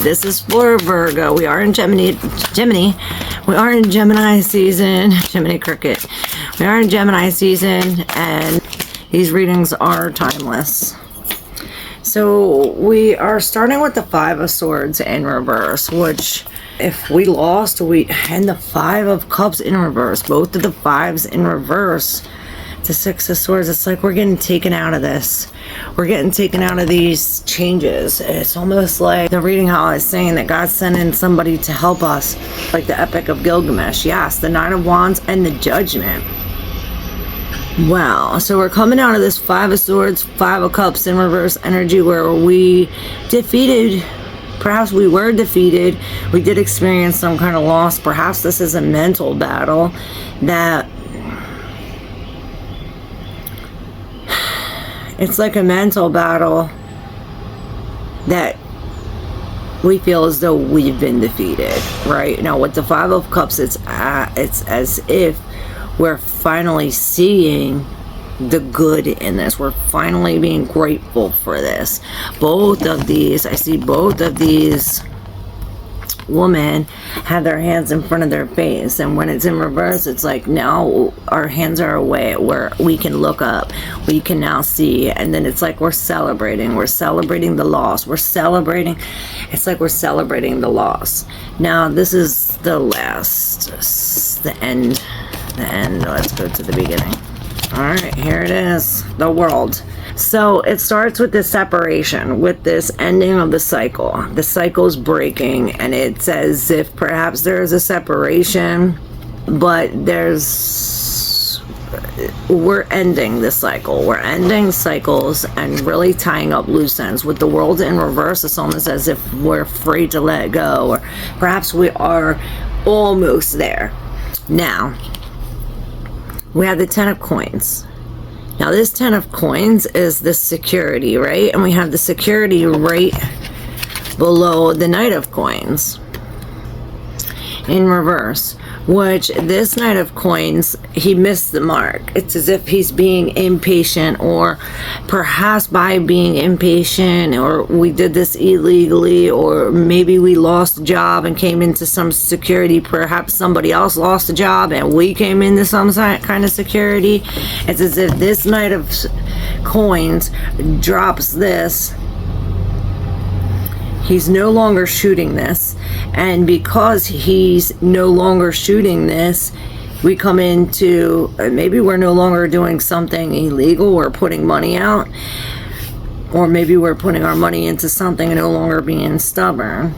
This is for Virgo. We are in Gemini. We are in Gemini season. Gemini cricket. We are in Gemini season, and these readings are timeless. So we are starting with the Five of Swords in reverse, which if we lost, and the Five of Cups in reverse, both of the fives in reverse, the Six of Swords, it's like we're getting taken out of this. We're getting taken out of these changes. It's almost like the reading how I was saying that God's sending somebody to help us, like the Epic of Gilgamesh. Yes, the Nine of Wands and the Judgment. Wow, so we're coming out of this Five of Swords, Five of Cups in reverse energy where we defeated, perhaps we were defeated, we did experience some kind of loss. Perhaps this is a mental battle that it's like a mental battle that we feel as though we've been defeated, right? Now with the Five of Cups, it's as if we're finally seeing the good in this. We're finally being grateful for this. Both of these, I see both of these women have their hands in front of their face, and when it's in reverse, it's like now our hands are away where we can look up, we can now see, and then it's like we're celebrating the loss, it's like we're celebrating the loss. Now this is the last, the end. Let's go to the beginning. All right, here it is, the World. So it starts with this separation, with this ending of the cycle. The cycle's breaking, and it's as if perhaps there is a separation, but we're ending the cycle. We're ending cycles and really tying up loose ends. With the World in reverse, it's almost as if we're afraid to let go, or perhaps we are almost there. Now, we have the Ten of Coins. Now this Ten of Coins is the security, right? And we have the security right below the Knight of Coins in reverse, which this Knight of Coins, he missed the mark. It's as if he's being impatient, or perhaps by being impatient, or we did this illegally, or maybe we lost a job and came into some security. Perhaps somebody else lost a job and we came into some kind of security. It's as if this Knight of Coins drops this. He's no longer shooting this, and because he's no longer shooting this, we come into, maybe we're no longer doing something illegal, we're putting money out, or maybe we're putting our money into something and no longer being stubborn.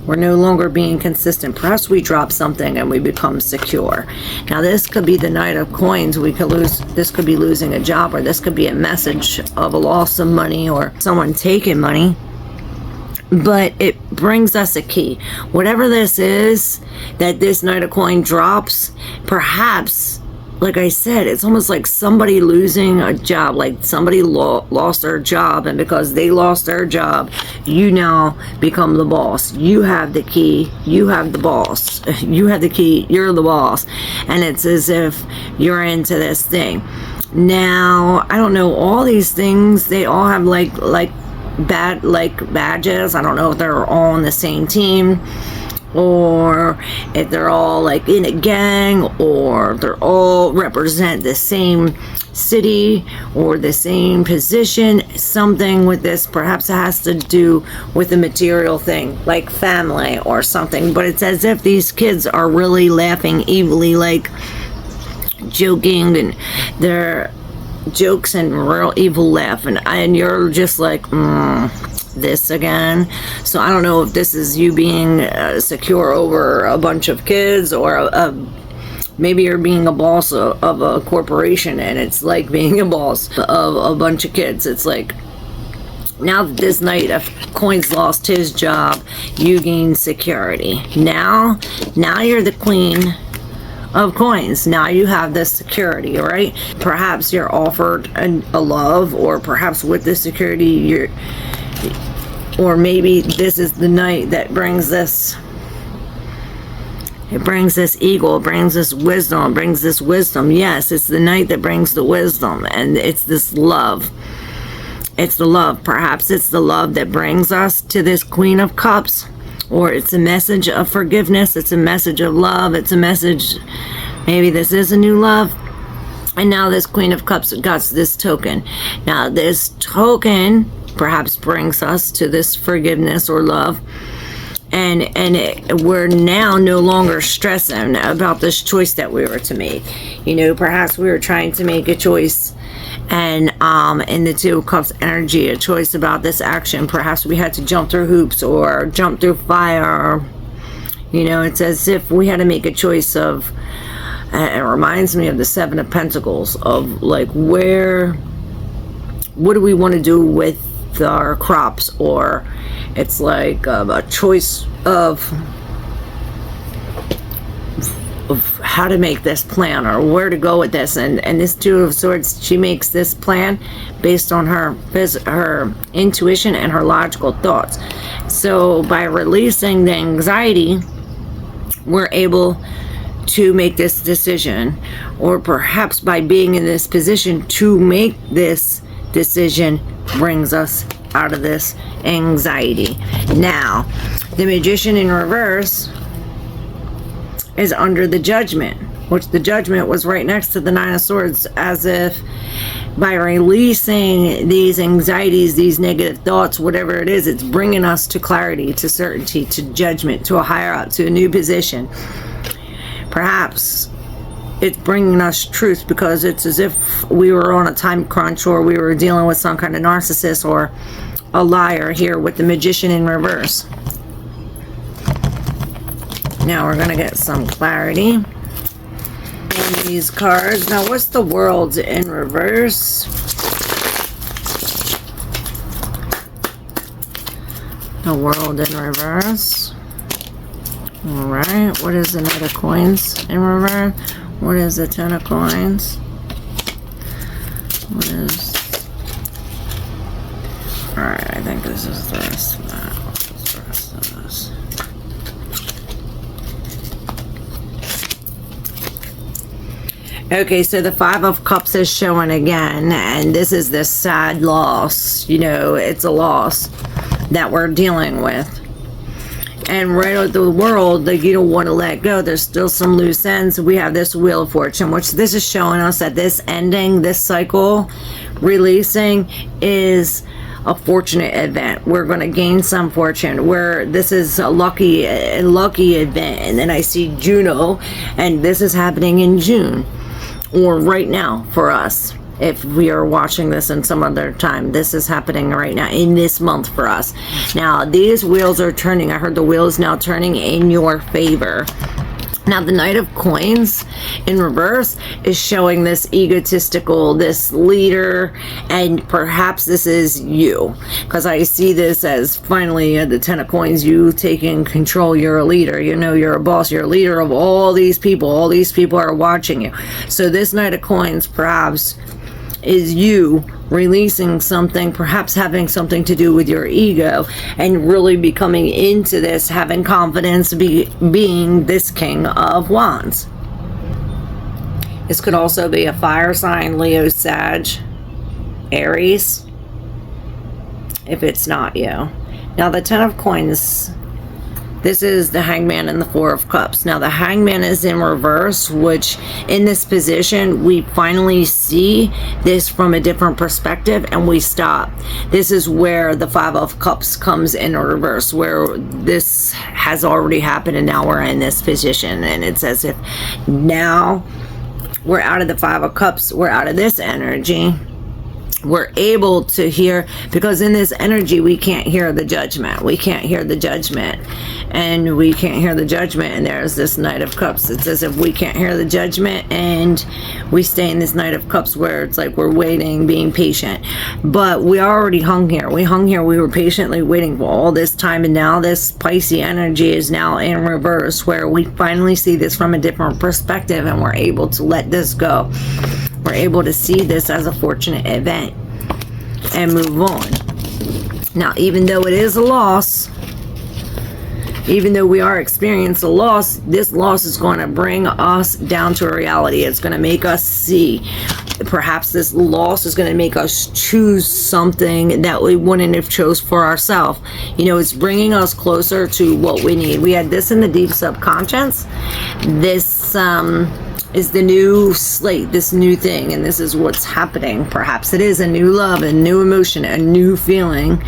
We're no longer being consistent. Perhaps we drop something and we become secure. Now this could be the Knight of Coins. We could lose, this could be losing a job, or this could be a message of a loss of money, or someone taking money. But it brings us a key. Whatever this is that this Knight of Coin drops, perhaps, like I said, it's almost like somebody losing a job, like somebody lost their job, and because they lost their job, you now become the boss. You have the key, you have the boss. You have the key, you're the boss. And it's as if you're into this thing. Now, I don't know, all these things, they all have like badges. I don't know if they're all on the same team, or if they're all like in a gang, or they're all represent the same city or the same position. Something with this, perhaps it has to do with a material thing like family or something, but it's as if these kids are really laughing evilly, like joking, and they're jokes and real evil laugh, and you're just like, this again. So I don't know if this is you being secure over a bunch of kids, or maybe you're being a boss of a corporation, and it's like being a boss of a bunch of kids. It's like, now that this Knight of Coins lost his job, you gain security. Now you're the Queen of Coins. Now you have this security, right? Perhaps you're offered a love, or perhaps with this security or maybe this is the Knight that brings this. It brings this eagle, it brings this wisdom, it brings this wisdom. Yes, it's the Knight that brings the wisdom, and it's this love. It's the love. Perhaps it's the love that brings us to this Queen of Cups. or it's a message of forgiveness, it's a message of love, it's a message, maybe this is a new love. And now this Queen of Cups got this token. Now this token perhaps brings us to this forgiveness or love. And we're now no longer stressing about this choice that we were to make. You know, perhaps we were trying to make a choice, and in the Two of Cups energy, a choice about this action. Perhaps we had to jump through hoops or jump through fire. You know, it's as if we had to make a choice of, it reminds me of the Seven of Pentacles, of like, what do we want to do with our crops? Or it's like a choice of how to make this plan, or where to go with this. And this Two of Swords, she makes this plan based on her intuition and her logical thoughts. So by releasing the anxiety, we're able to make this decision, or perhaps by being in this position to make this decision brings us out of this anxiety. Now, the Magician in reverse is under the Judgment, which the Judgment was right next to the Nine of Swords, as if by releasing these anxieties, these negative thoughts, whatever it is, it's bringing us to clarity, to certainty, to judgment, to a higher up, to a new position. Perhaps it's bringing us truth, because it's as if we were on a time crunch, or we were dealing with some kind of narcissist or a liar here with the Magician in reverse. Now we're going to get some clarity in these cards. Now, what's the World in reverse? The World in reverse. Alright, what is the Knight of Coins in reverse? What is the Ten of Coins? What is... Alright, I think this is the rest of that. What is the rest of this? Okay, so the Five of Cups is showing again, and this is this sad loss. You know, it's a loss that we're dealing with. And right out the World, like, you don't want to let go. There's still some loose ends. We have this Wheel of Fortune, which this is showing us that this ending, this cycle, releasing, is a fortunate event. We're going to gain some fortune, where this is a lucky event. And then I see Juno, and this is happening in June, or right now for us. If we are watching this in some other time, this is happening right now in this month for us. Now, these wheels are turning. I heard the wheel is now turning in your favor. Now, the Knight of Coins in reverse is showing this egotistical, this leader, and perhaps this is you. Because I see this as finally the Ten of Coins, you taking control. You're a leader. You know, you're a boss. You're a leader of all these people. All these people are watching you. So this Knight of Coins perhaps is you releasing something, perhaps having something to do with your ego, and really becoming into this, having confidence, being this King of Wands. This could also be a fire sign, Leo, Sag, Aries, if it's not you. Now, the Ten of Coins, this is the Hangman and the Four of Cups. Now, the Hangman is in reverse, which in this position, we finally see this from a different perspective, and we stop. This is where the Five of Cups comes in reverse, where this has already happened, and now we're in this position. And it's as if now we're out of the Five of Cups, we're out of this energy. We're able to hear, because in this energy we can't hear the judgment. We can't hear the judgment, and we can't hear the judgment, and there's this Knight of Cups. It's as if we can't hear the judgment, and we stay in this Knight of Cups, where it's like we're waiting, being patient. But we already hung here. We hung here. We were patiently waiting for all this time, and now this Pisces energy is now in reverse, where we finally see this from a different perspective, and we're able to let this go. We're able to see this as a fortunate event and move on. Now, even though it is a loss, even though we are experiencing a loss, this loss is going to bring us down to a reality. It's going to make us see Perhaps this loss is going to make us choose something that we wouldn't have chose for ourselves. You know, it's bringing us closer to what we need. We had this in the deep subconscious. This is the new slate, this new thing, and this is what's happening. Perhaps it is a new love, a new emotion, a new feeling.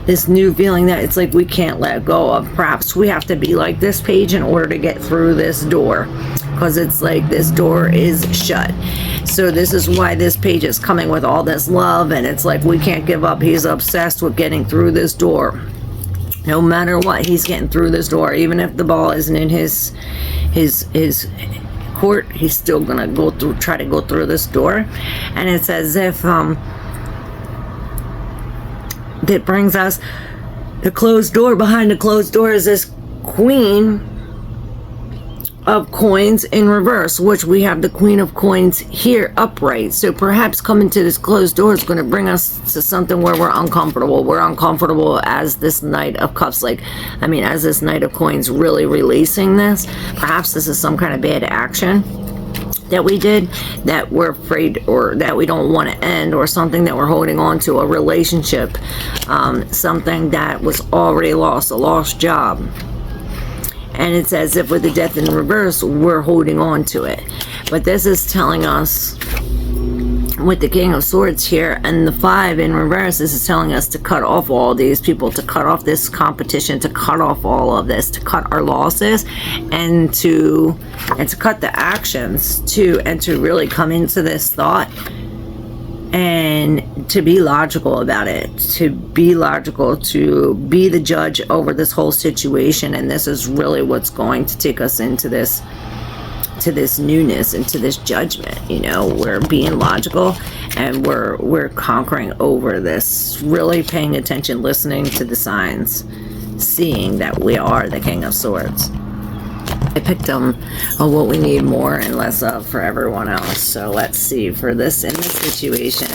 This new feeling that it's like we can't let go of. Perhaps we have to be like this page in order to get through this door, because it's like this door is shut. So this is why this page is coming with all this love, and it's like we can't give up. He's obsessed with getting through this door. No matter what, he's getting through this door. Even if the ball isn't in his court, he's still gonna try to go through this door. And it's as if that brings us the closed door. Behind the closed door is this Queen of Coins in reverse, which we have the Queen of Coins here upright. So perhaps coming to this closed door is going to bring us to something where we're uncomfortable. We're uncomfortable as this Knight of Cups, as this Knight of Coins really releasing this. Perhaps this is some kind of bad action that we did that we're afraid, or that we don't want to end, or something that we're holding on to, a relationship, something that was already lost, a lost job. And it's as if with the Death in reverse, we're holding on to it. But this is telling us, with the King of Swords here and the 5 in reverse, this is telling us to cut off all these people, to cut off this competition, to cut off all of this, to cut our losses, and to cut the actions too, and to really come into this thought and to be logical about it, to be logical, to be the judge over this whole situation. And this is really what's going to take us into this, to this newness, into this judgment. You know, we're being logical, and we're conquering over this, really paying attention, listening to the signs, seeing that we are the King of Swords. I picked what we need more and less of for everyone else. So let's see, for this, in this situation,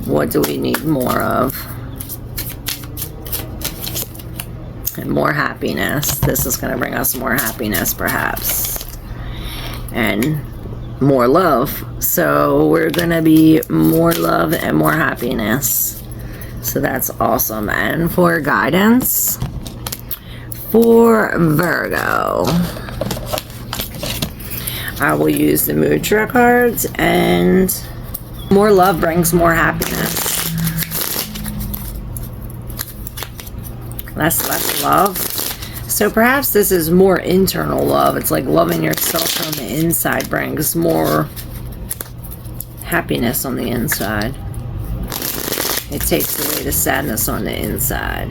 what do we need more of? And more happiness. This is going to bring us more happiness, perhaps. And more love. So we're going to be more love and more happiness. So that's awesome. And for guidance, for Virgo, I will use the Mudra cards, and more love brings more happiness. Less love. So perhaps this is more internal love. It's like loving yourself from the inside brings more happiness on the inside. It takes away the sadness on the inside.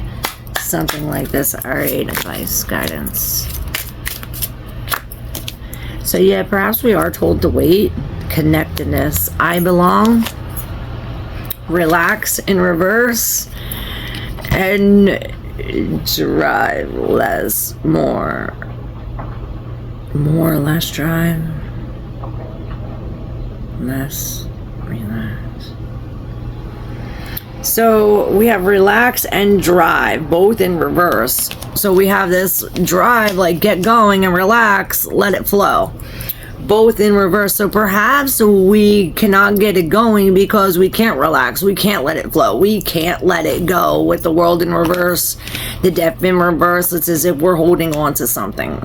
Something like this. Alright, advice, guidance. So yeah, perhaps we are told to wait. Connectedness. I belong. Relax in reverse. And drive less. More, less drive. Less relax. So we have relax and drive, both in reverse. So we have this drive, like get going, and relax, let it flow, both in reverse. So perhaps we cannot get it going because we can't relax, we can't let it flow, we can't let it go. With the World in reverse, the Death in reverse, it's as if we're holding on to something.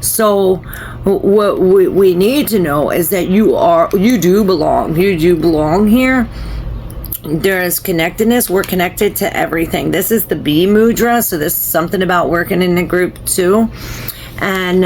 So what we need to know is that you do belong here. There is connectedness. We're connected to everything. This is the B mudra, so this is something about working in a group too. And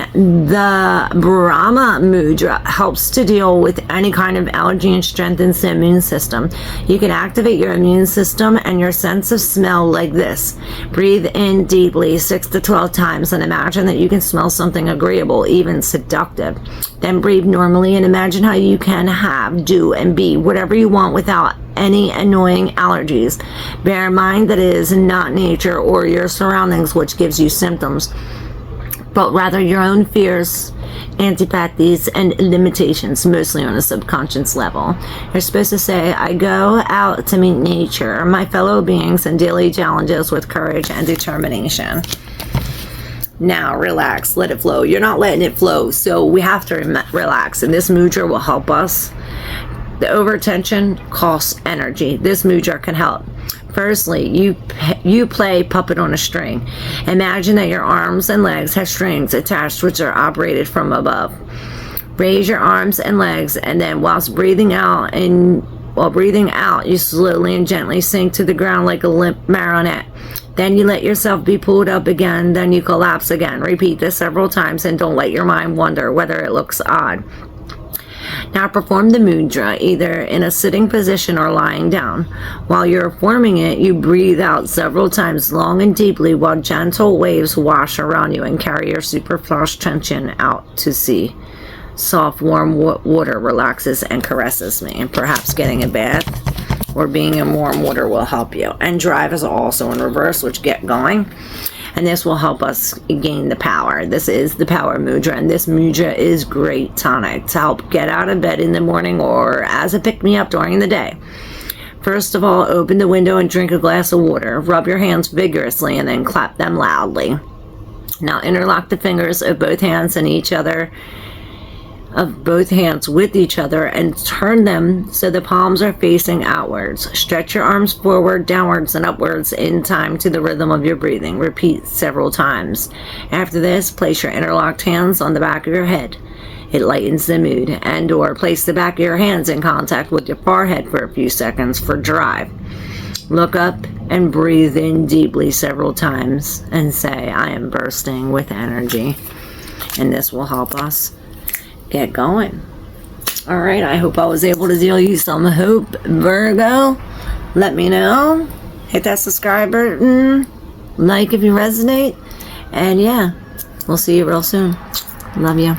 the Brahma mudra helps to deal with any kind of allergy and strengthens the immune system. You can activate your immune system and your sense of smell like this. Breathe in deeply 6 to 12 times and imagine that you can smell something agreeable, even seductive. Then breathe normally and imagine how you can have, do, and be whatever you want without any annoying allergies. Bear in mind that it is not nature or your surroundings which gives you symptoms, but rather your own fears, antipathies, and limitations, mostly on a subconscious level. You're supposed to say, I go out to meet nature, my fellow beings, and daily challenges with courage and determination. Now, relax, let it flow. You're not letting it flow, so we have to relax, and this mudra will help us The overtension costs energy. This mudra can help. Firstly, you play puppet on a string. Imagine that your arms and legs have strings attached which are operated from above. Raise your arms and legs, and then while breathing out, you slowly and gently sink to the ground like a limp marionette. Then you let yourself be pulled up again, then you collapse again. Repeat this several times and don't let your mind wonder whether it looks odd. Now perform the mudra either in a sitting position or lying down. While you're performing it, you breathe out several times long and deeply while gentle waves wash around you and carry your superfluous tension out to sea. Soft, warm water relaxes and caresses me, and perhaps getting a bath or being in warm water will help you. And drive is also in reverse, which get going. And this will help us gain the power. This is the power mudra, and this mudra is great tonic to help get out of bed in the morning or as a pick-me-up during the day. First of all, open the window and drink a glass of water. Rub your hands vigorously and then clap them loudly. Now interlock the fingers of both hands with each other and turn them so the palms are facing outwards. Stretch your arms forward, downwards, and upwards in time to the rhythm of your breathing. Repeat several times. After this, place your interlocked hands on the back of your head. It lightens the mood. And or place the back of your hands in contact with your forehead for a few seconds for drive. Look up and breathe in deeply several times and say, I am bursting with energy. And this will help us get going. All right, I hope I was able to deal you some hope, Virgo. Let me know. Hit that subscribe button. Like if you resonate. And yeah, we'll see you real soon. Love you.